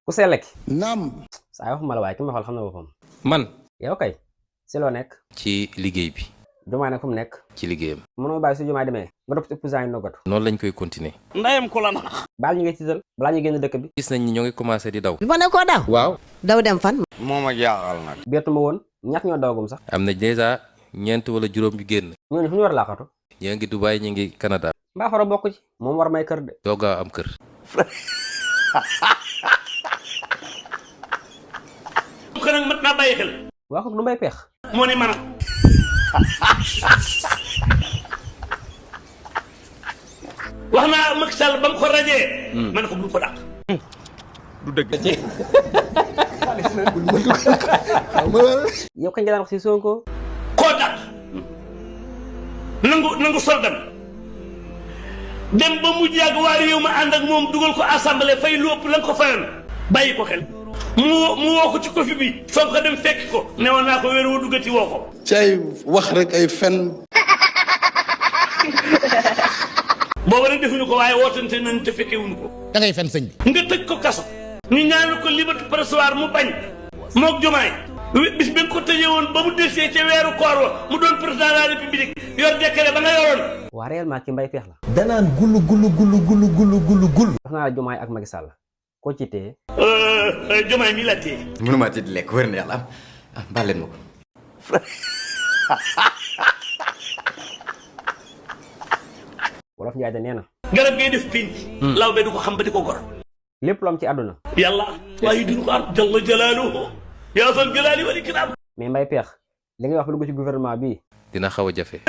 ku sell ki naam. saa waxuma la waaye ki ma xool xam na boppam. man yow kay si loo nekk. ci liggéey bi. Jumaay nag fu mu nekk. ci liggéeyam. mënoo bàyyi su Jumaay demee nga dopp ci opposant yi noggatu. noonu lañ koy continuer. ndayam ko la nax. baal ñu ngi tiital balaa ñu génn dëkk bi. gis nañ ni ñoo ngi commencé di daw. bi ma ne koo daw. waaw. daw dem fan. moo ma jaaxal nag. beetu ma woon ñett ñoo dawagum sax. am na déjà ñeent wala juróom yu génn. ñooñu fu ñu war a laaxatu. ñii ngi Dubaï ñi ngi Canada. mbaa faro bokk ci moom war may kër de. dooga am kër. ko nag mat naa bàyyi xel. waa ko du Mbaye Pekh. moo ni man wax naa Macky Sall ba mu ko rajee. ma ne ko bul ko dàq. du dëgg. yow kañ nga daan wax si Sonko. koo dàq nangu soldam dem ba mujj yàgg waa réew ma ànd ak moom dugal ko assemblée fay lu ëpp la nga ko fayoon bàyyi ko xel mu woo ko ci kofi bi Sonko dem fekk ko newoon naa ko wéer woo duggati woo ko. ci ay wax rek ay fen. booba nag defuñu ko waaye wootante nañ te fekkewuñu ko. da ngay fen sëñ bi. nga tëj ko kaso. ñu ñaanal ko liberté provisoire mu bañ. moog Diomaye bis bi nga ko tëjee woon ba mu desee ca weeru koor wa mu doon président de la république yor décret ba nga yoroon. waa réellement ki Mbaye Pekh la. danaan gulu. wax naa la Jumaay ak Macky Sall koo ci téye. Diomaye mi la téye. mënuma ci lekk wér na yàlla am baal leen ma ko. wolof Njaay de nee na. garab ngay def pinc. law be du ko xam ba di ko gor. lépp lu am ci àdduna. yàlla waaye duñ ko am jalla jalaaluhu yaa zal jalaali wal ikram. mais Mbaye Pekh li ngay wax ba dugg ci gouvernement bi. dina xaw a jafe.